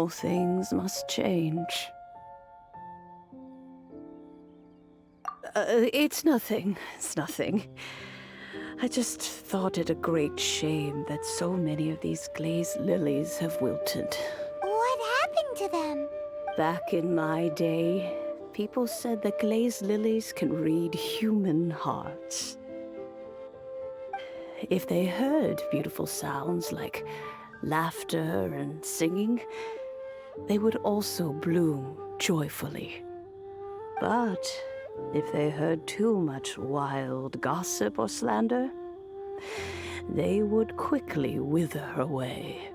All things must change. It's nothing. It's nothing. I just thought it a great shame that so many of these glazed lilies have wilted. What happened to them? Back in my day, people said that glazed lilies can read human hearts. If they heard beautiful sounds like laughter and singing, they would also bloom joyfully. But if they heard too much wild gossip or slander, they would quickly wither away.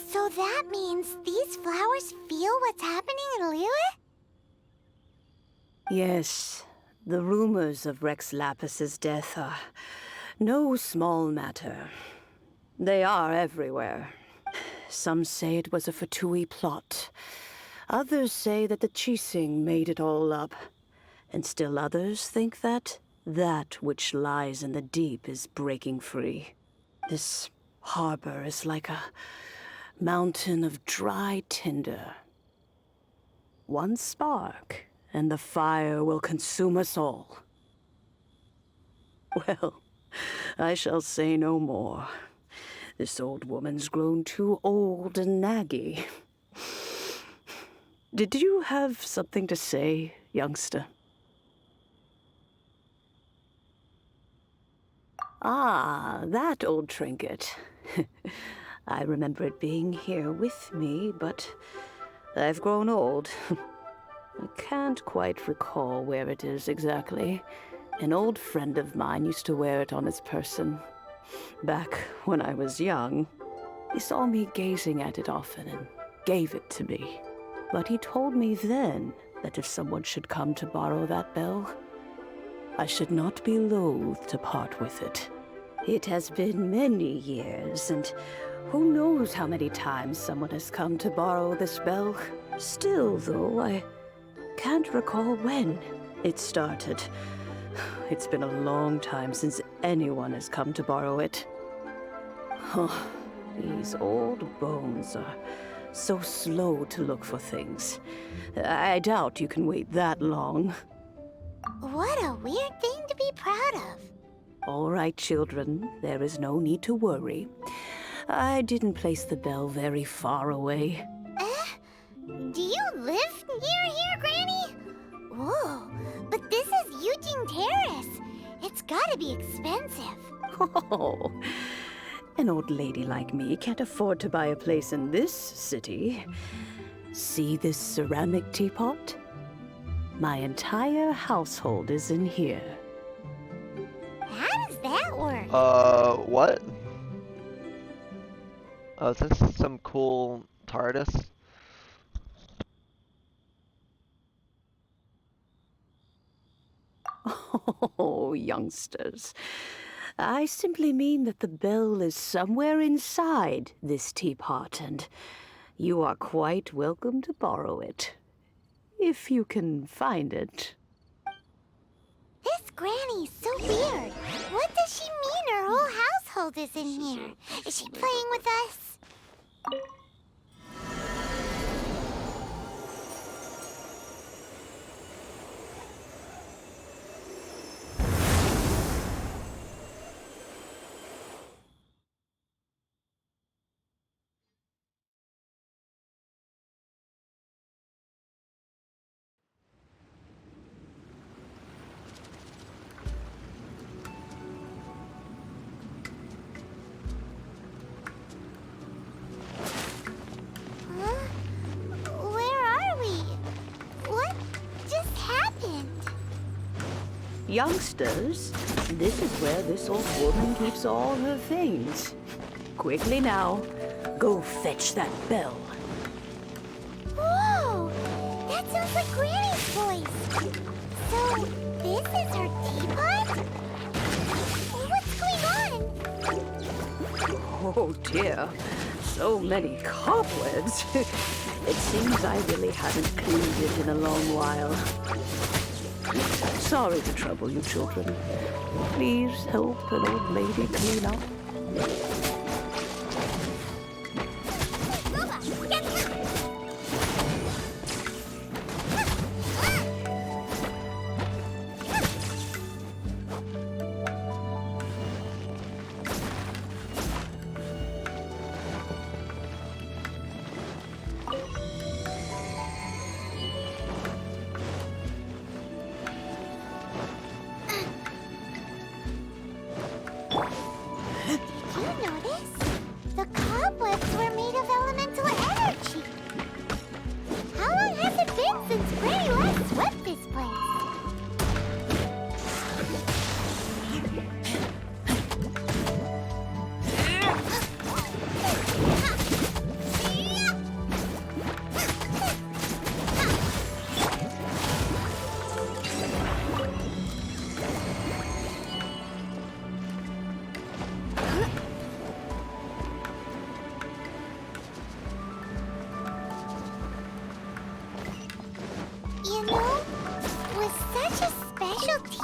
So that means these flowers feel what's happening in Liyue? Yes, the rumors of Rex Lapis's death are no small matter. They are everywhere. Some say it was a Fatui plot. Others say that the Qixing made it all up. And still others think that which lies in the deep is breaking free. This harbor is like a mountain of dry tinder. One spark, and the fire will consume us all. Well, I shall say no more. This old woman's grown too old and naggy. Did you have something to say, youngster? Ah, that old trinket. I remember it being here with me, but I've grown old. I can't quite recall where it is exactly. An old friend of mine used to wear it on his person. Back when I was young, he saw me gazing at it often and gave it to me. But he told me then that if someone should come to borrow that bell, I should not be loath to part with it. It has been many years, and who knows how many times someone has come to borrow this bell. Still, though, I can't recall when it started. It's been a long time since anyone has come to borrow it. Oh, these old bones are so slow to look for things. I doubt you can wait that long. What a weird thing to be proud of. All right, children, there is no need to worry. I didn't place the bell very far away. Do you live near here, Granny? Whoa, but this is Eugene Terrace. It's gotta be expensive. Oh, an old lady like me can't afford to buy a place in this city. See this ceramic teapot? My entire household is in here. How does that work? What? Oh, is this some cool TARDIS? Oh, youngsters. I simply mean that the bell is somewhere inside this teapot, and you are quite welcome to borrow it. If you can find it. This Granny's so weird. What does she mean her whole household is in here? Is she playing with us? Youngsters, this is where this old woman keeps all her things. Quickly now, go fetch that bell. Whoa! That sounds like Granny's voice. So, this is her teapot? What's going on? Oh dear, so many cobwebs. It seems I really haven't cleaned it in a long while. Sorry to trouble you, children. Please help an old lady clean up.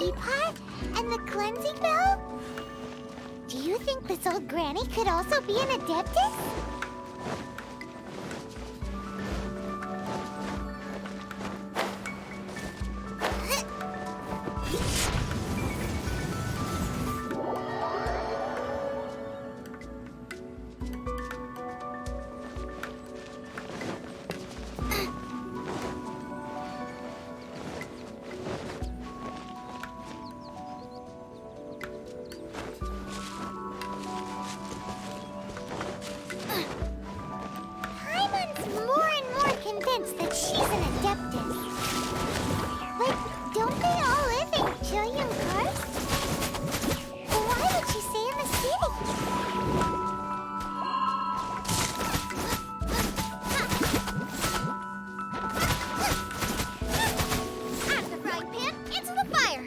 teapot and the cleansing bell? Do you think this old granny could also be an adeptus? Convinced that she's an adeptus. But don't they all live in Qiyang Karst? Why would she stay in the city? Out of the frying pan, into the fire!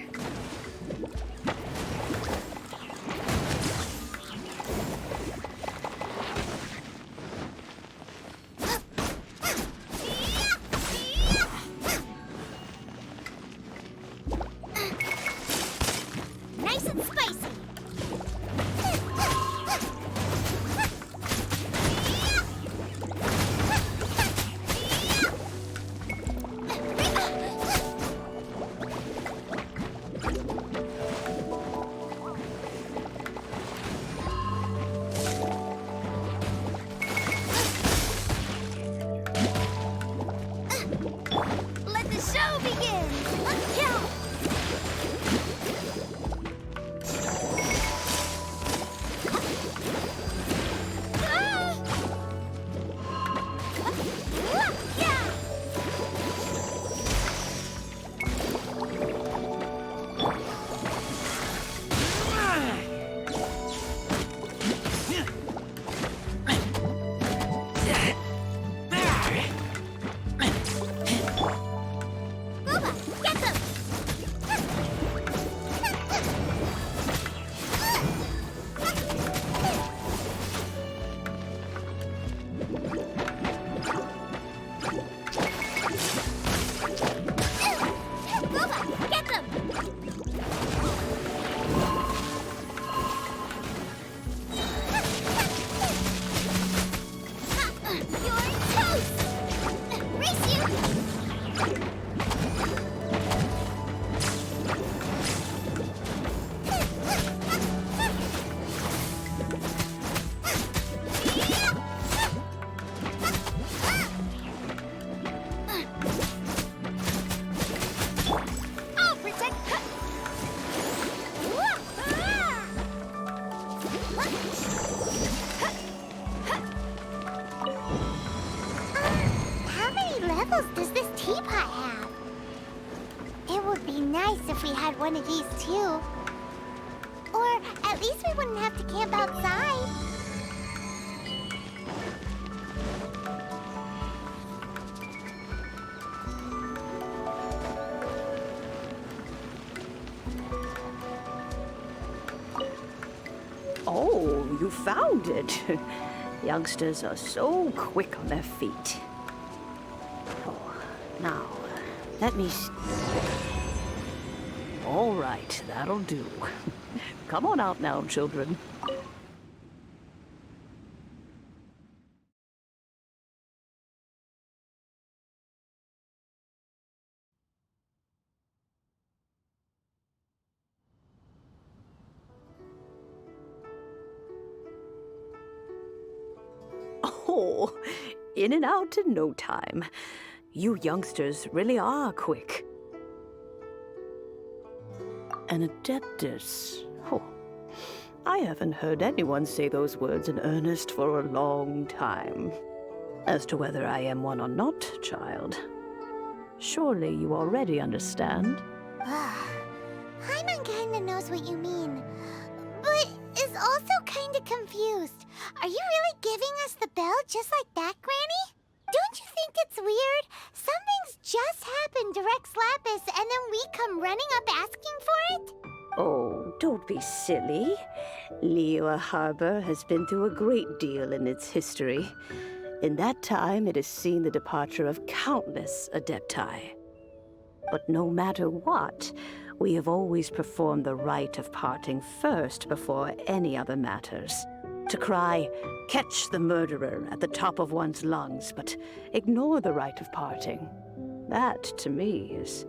Nice and spicy. Let the show begin. Yeah. Does this teapot have? It would be nice if we had one of these too. Or at least we wouldn't have to camp outside. Oh, you found it. Youngsters are so quick on their feet. Now, let me... All right, that'll do. Come on out now, children. Oh, in and out in no time. You youngsters really are quick. An adeptus. Oh, I haven't heard anyone say those words in earnest for a long time. As to whether I am one or not, child, surely you already understand. Paimon kinda knows what you mean, but is also kinda confused. Are you really giving us the bell just like that, Granny? Don't you think it's weird? Something's just happened to Rex Lapis, and then we come running up asking for it? Oh, don't be silly. Liyue Harbor has been through a great deal in its history. In that time, it has seen the departure of countless adepti. But no matter what, we have always performed the rite of parting first before any other matters. To cry, "Catch the murderer," at the top of one's lungs, but ignore the rite of parting. That, to me, is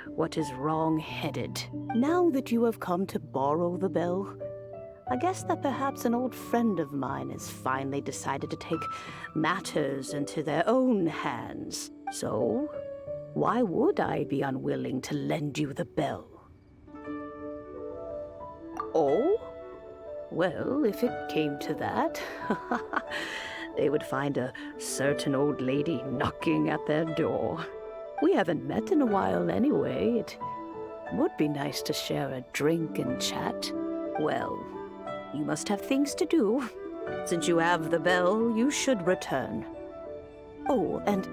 what is wrong-headed. Now that you have come to borrow the bell, I guess that perhaps an old friend of mine has finally decided to take matters into their own hands. So, why would I be unwilling to lend you the bell? Oh? Well, if it came to that, they would find a certain old lady knocking at their door. We haven't met in a while anyway. It would be nice to share a drink and chat. Well, you must have things to do. Since you have the bell, you should return. Oh, and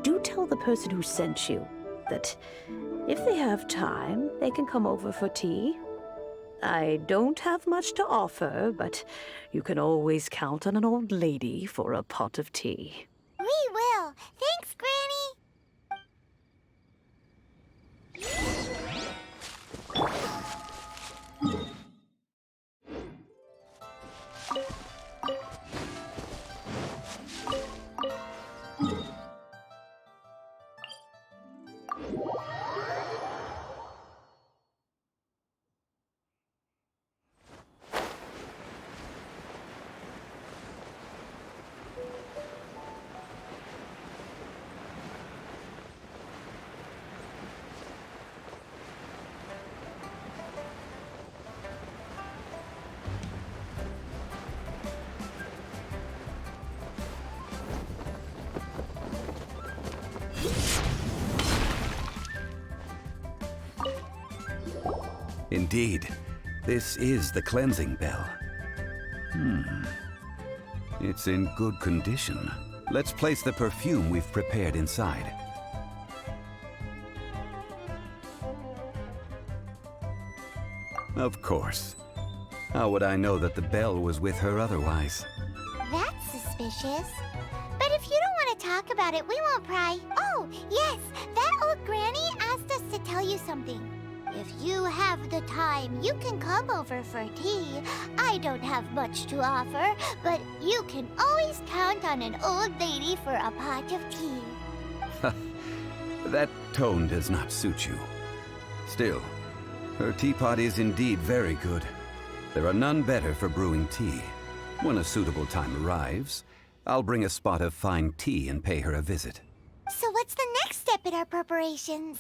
do tell the person who sent you that if they have time, they can come over for tea. I don't have much to offer, but you can always count on an old lady for a pot of tea. We will. Thanks, Granny. Indeed, this is the cleansing bell. It's in good condition. Let's place the perfume we've prepared inside. Of course. How would I know that the bell was with her otherwise? That's suspicious. But if you don't want to talk about it, we won't pry. Oh, yes, that old granny asked us to tell you something. If you have the time, you can come over for tea. I don't have much to offer, but you can always count on an old lady for a pot of tea. That tone does not suit you. Still, her teapot is indeed very good. There are none better for brewing tea. When a suitable time arrives, I'll bring a spot of fine tea and pay her a visit. So what's the next step in our preparations?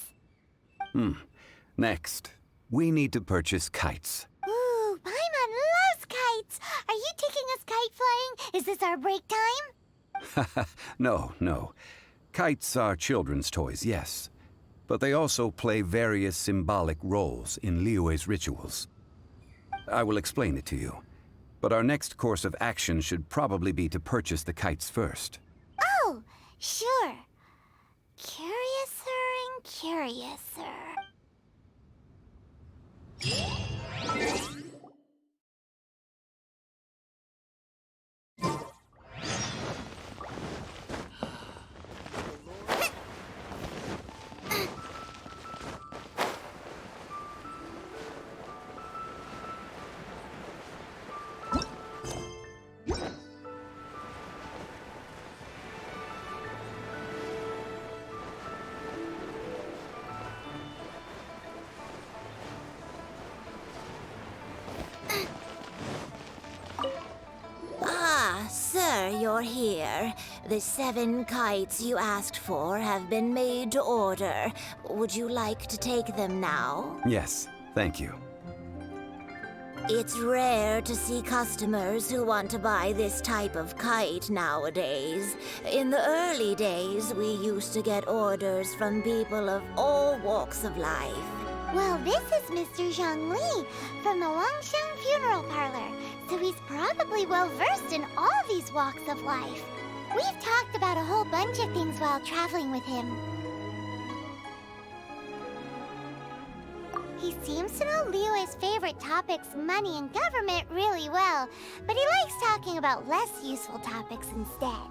Next, we need to purchase kites. Ooh, Paimon loves kites! Are you taking us kite flying? Is this our break time? No. Kites are children's toys, yes. But they also play various symbolic roles in Liyue's rituals. I will explain it to you. But our next course of action should probably be to purchase the kites first. Oh, sure. Curiouser and curiouser. Sir, you're here. The 7 kites you asked for have been made to order. Would you like to take them now? Yes, thank you. It's rare to see customers who want to buy this type of kite nowadays. In the early days, we used to get orders from people of all walks of life. Well, this is Mr. Zhang Li from the Wangsheng Funeral Parlor, so he's probably well-versed in all these walks of life. We've talked about a whole bunch of things while traveling with him. He seems to know Liyue's favorite topics, money and government, really well, but he likes talking about less useful topics instead.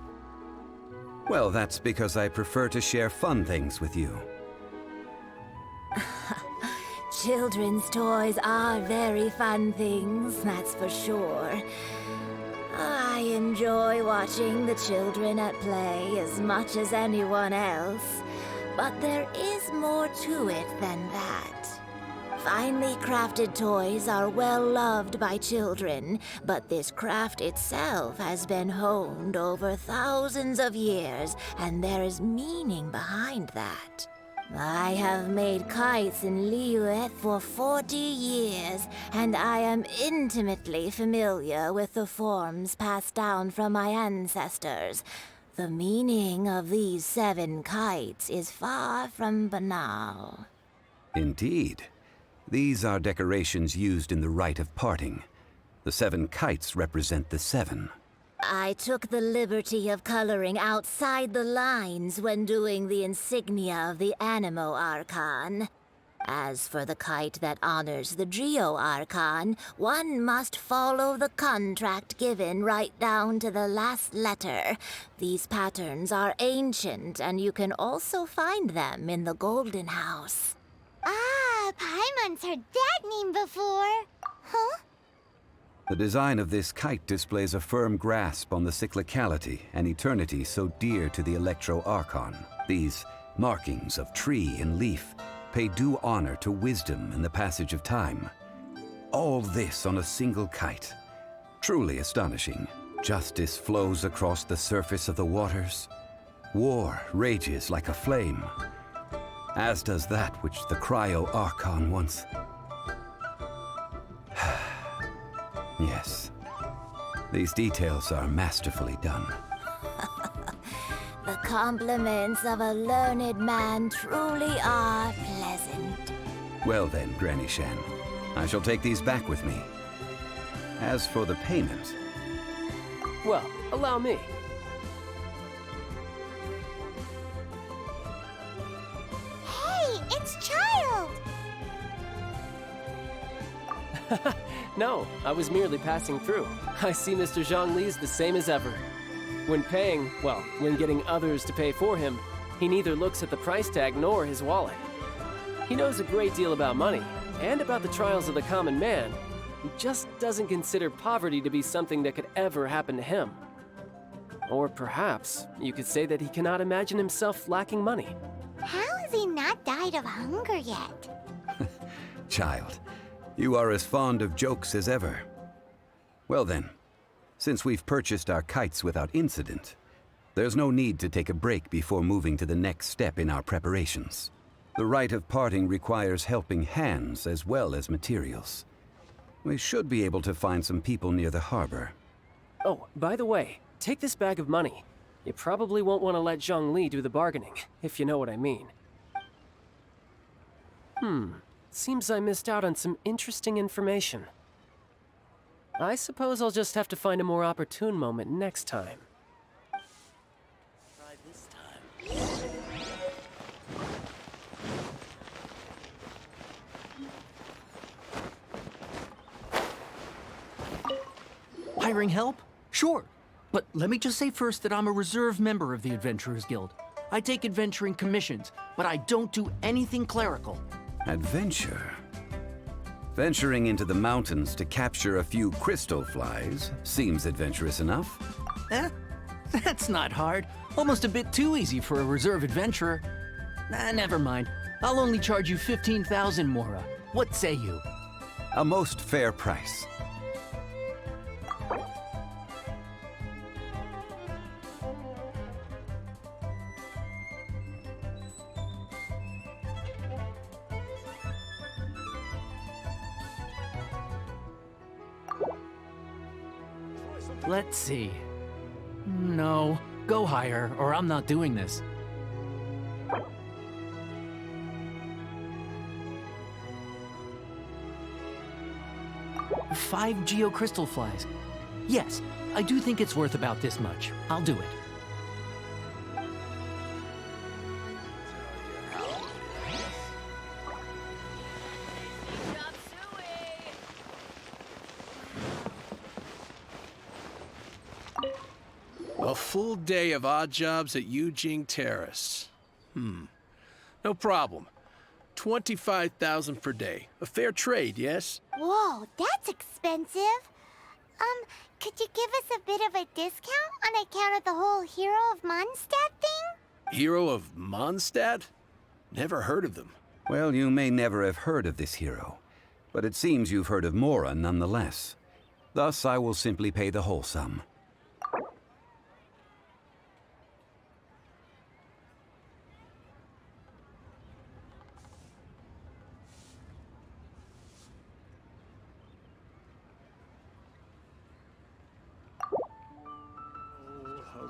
Well, that's because I prefer to share fun things with you. Children's toys are very fun things, that's for sure. I enjoy watching the children at play as much as anyone else. But there is more to it than that. Finely crafted toys are well loved by children, but this craft itself has been honed over thousands of years, and there is meaning behind that. I have made kites in Liyue for 40 years, and I am intimately familiar with the forms passed down from my ancestors. The meaning of these 7 kites is far from banal. Indeed. These are decorations used in the rite of parting. The 7 kites represent the 7. I took the liberty of coloring outside the lines when doing the insignia of the Animo Archon. As for the kite that honors the Geo Archon, one must follow the contract given right down to the last letter. These patterns are ancient, and you can also find them in the Golden House. Ah, Paimon's heard that name before. Huh? The design of this kite displays a firm grasp on the cyclicality and eternity so dear to the Electro Archon. These markings of tree and leaf pay due honor to wisdom and the passage of time. All this on a single kite. Truly astonishing. Justice flows across the surface of the waters. War rages like a flame. As does that which the Cryo Archon once... Yes. These details are masterfully done. The compliments of a learned man truly are pleasant. Well then, Granny Shan, I shall take these back with me. As for the payment... Well, allow me. Hey, it's Child! No, I was merely passing through. I see Mr. Zhongli's the same as ever. When paying, well, when getting others to pay for him, he neither looks at the price tag nor his wallet. He knows a great deal about money, and about the trials of the common man. He just doesn't consider poverty to be something that could ever happen to him. Or perhaps you could say that he cannot imagine himself lacking money. How has he not died of hunger yet? Child, you are as fond of jokes as ever. Well then, since we've purchased our kites without incident, there's no need to take a break before moving to the next step in our preparations. The rite of parting requires helping hands as well as materials. We should be able to find some people near the harbor. Oh, by the way, take this bag of money. You probably won't want to let Zhongli do the bargaining, if you know what I mean. Seems I missed out on some interesting information. I suppose I'll just have to find a more opportune moment next time. Try this time. Hiring help? Sure. But let me just say first that I'm a reserve member of the Adventurers Guild. I take adventuring commissions, but I don't do anything clerical. Adventure? Venturing into the mountains to capture a few crystal flies seems adventurous enough. That's not hard. Almost a bit too easy for a reserve adventurer. Never mind. I'll only charge you 15,000 Mora. What say you? A most fair price. Let's see. No, go higher, or I'm not doing this. 5 geocrystal flies. Yes, I do think it's worth about this much. I'll do it. A full day of odd jobs at Yujing Terrace. No problem. 25,000 per day. A fair trade, yes? Whoa, that's expensive. Could you give us a bit of a discount on account of the whole Hero of Mondstadt thing? Hero of Mondstadt? Never heard of them. Well, you may never have heard of this hero, but it seems you've heard of Mora nonetheless. Thus, I will simply pay the whole sum.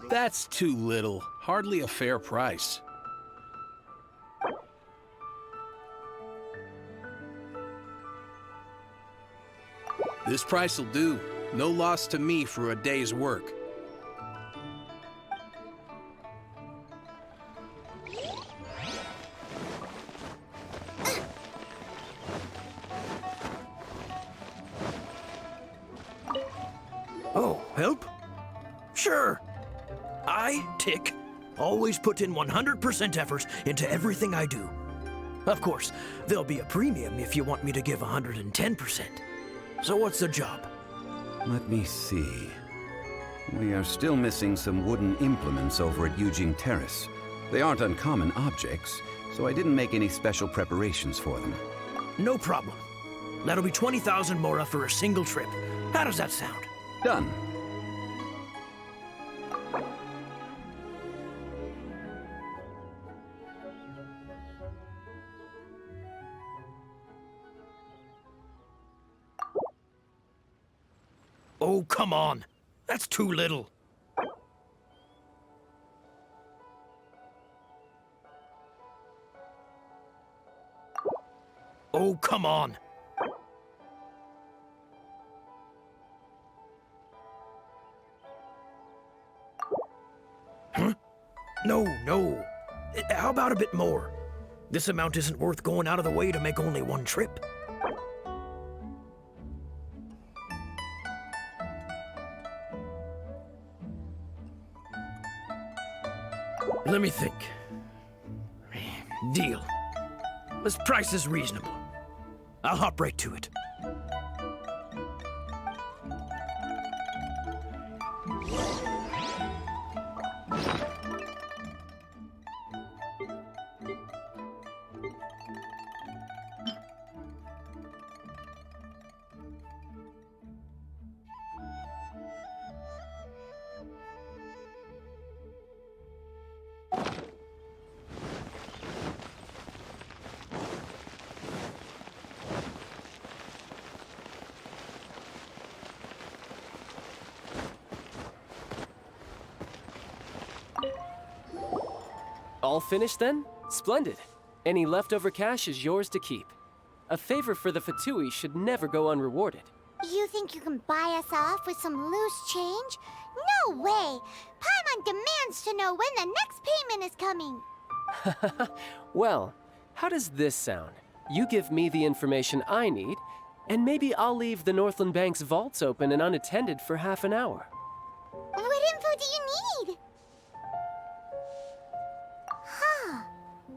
That's too little. Hardly a fair price. This price will do. No loss to me for a day's work. Oh, help? Sure. I, Tick, always put in 100% effort into everything I do. Of course, there'll be a premium if you want me to give 110%. So what's the job? Let me see. We are still missing some wooden implements over at Yujing Terrace. They aren't uncommon objects, so I didn't make any special preparations for them. No problem. That'll be 20,000 Mora for a single trip. How does that sound? Done. Oh, come on. That's too little. Oh, come on. Huh? No, no. How about a bit more? This amount isn't worth going out of the way to make only one trip. Let me think. Deal. This price is reasonable. I'll hop right to it. All finished then? Splendid. Any leftover cash is yours to keep. A favor for the Fatui should never go unrewarded. You think you can buy us off with some loose change? No way! Paimon demands to know when the next payment is coming. Well, how does this sound? You give me the information I need, and maybe I'll leave the Northland Bank's vaults open and unattended for half an hour. What info do you need? Huh.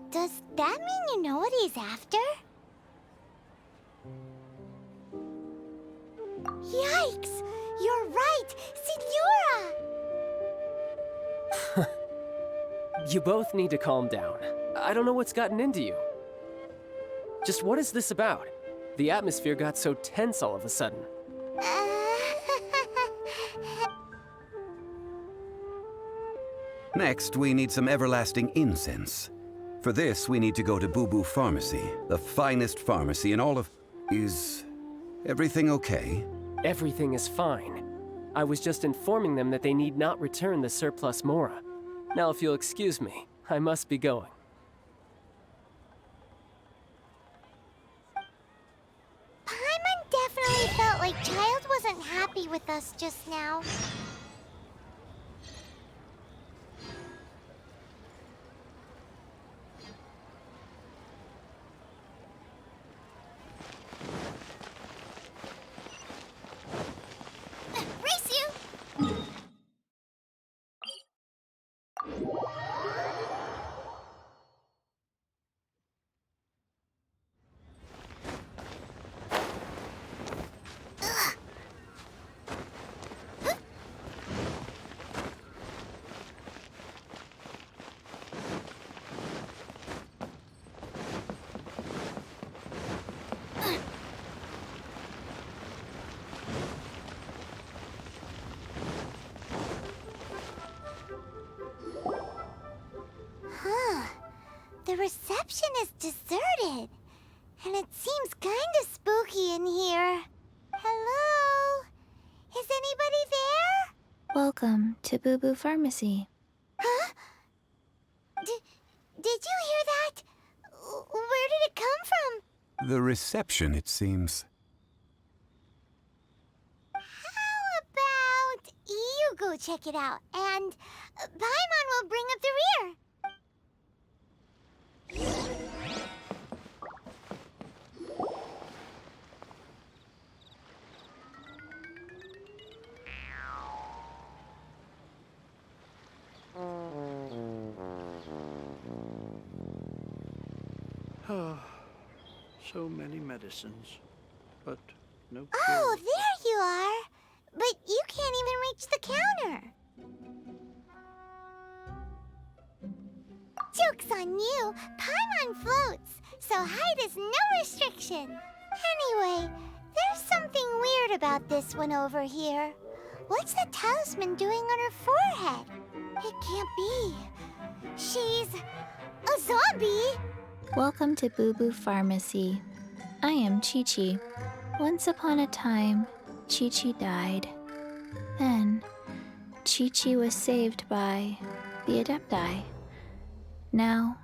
Does that mean you know what he's after? Yikes! You're right! Signora! You both need to calm down. I don't know what's gotten into you. Just what is this about? The atmosphere got so tense all of a sudden. Next, we need some everlasting incense. For this, we need to go to Boo Boo Pharmacy, the finest pharmacy in all of... Is everything okay? Everything is fine. I was just informing them that they need not return the surplus Mora. Now, if you'll excuse me, I must be going. Paimon definitely felt like Child wasn't happy with us just now. Race you! The reception is deserted. And it seems kinda spooky in here. Hello? Is anybody there? Welcome to Boo Boo Pharmacy. Huh? Did you hear that? Where did it come from? The reception, it seems. How about you go check it out, and Paimon will bring up the rear. So many medicines, but no cure. Oh, there you are. But you can't even reach the counter. Joke's on you. Paimon floats, so height is no restriction. Anyway, there's something weird about this one over here. What's the talisman doing on her forehead? It can't be. She's a zombie. Welcome to Boo Boo Pharmacy. I am QIQI. Once upon a time, QIQI died. Then, QIQI was saved by the Adepti. Now,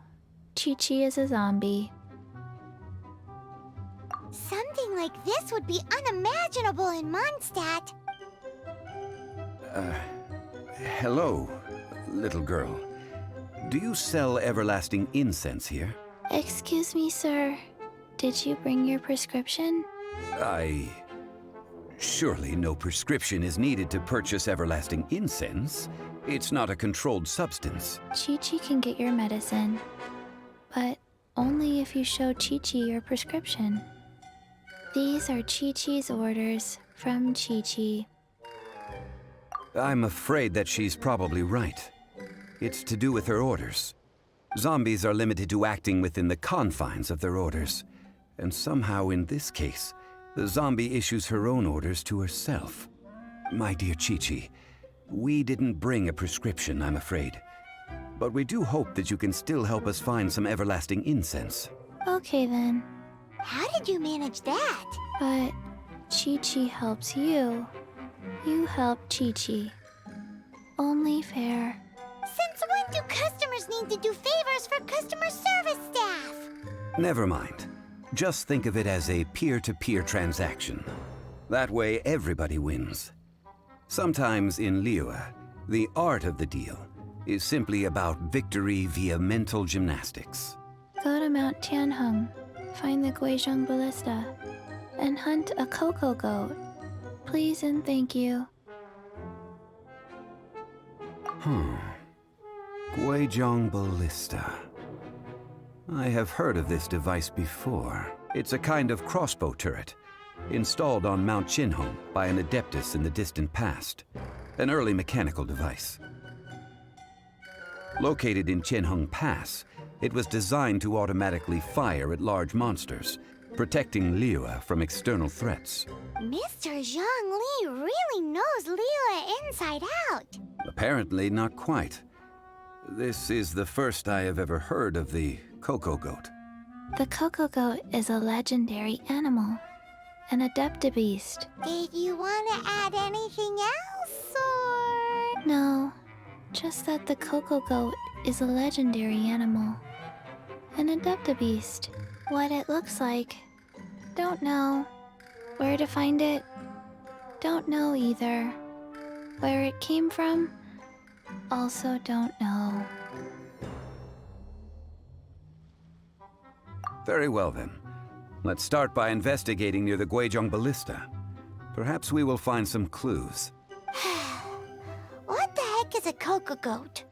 QIQI is a zombie. Something like this would be unimaginable in Mondstadt. Hello, little girl. Do you sell everlasting incense here? Excuse me, sir. Did you bring your prescription? Surely no prescription is needed to purchase everlasting incense. It's not a controlled substance. QIQI can get your medicine, but only if you show QIQI your prescription. These are QIQI's orders from QIQI. I'm afraid that she's probably right. It's to do with her orders. Zombies are limited to acting within the confines of their orders. And somehow in this case, the zombie issues her own orders to herself. My dear QIQI, we didn't bring a prescription, I'm afraid. But we do hope that you can still help us find some everlasting incense. Okay then. How did you manage that? But QIQI helps you. You help QIQI. Only fair. Since when do customers need to do favors for customer service staff? Never mind. Just think of it as a peer-to-peer transaction. That way everybody wins. Sometimes in Liyue, the art of the deal is simply about victory via mental gymnastics. Go to Mount Tianheng, find the Guizhong Ballista, and hunt a cocoa goat. Please and thank you. Guizhong Ballista. I have heard of this device before. It's a kind of crossbow turret, installed on Mount Qinhong by an adeptus in the distant past. An early mechanical device. Located in Qianheng Pass, it was designed to automatically fire at large monsters, protecting Liyue from external threats. Mr. Zhang Li really knows Liyue inside out. Apparently not quite. This is the first I have ever heard of the cocoa goat. The cocoa goat is a legendary animal, an adeptabeast. Did you want to add anything else, or...? No, just that the cocoa goat is a legendary animal, an adeptabeast. What it looks like, don't know. Where to find it, don't know either. Where it came from, also don't know. Very well then. Let's start by investigating near the Guizhong Ballista. Perhaps we will find some clues. What the heck is a cocoa goat?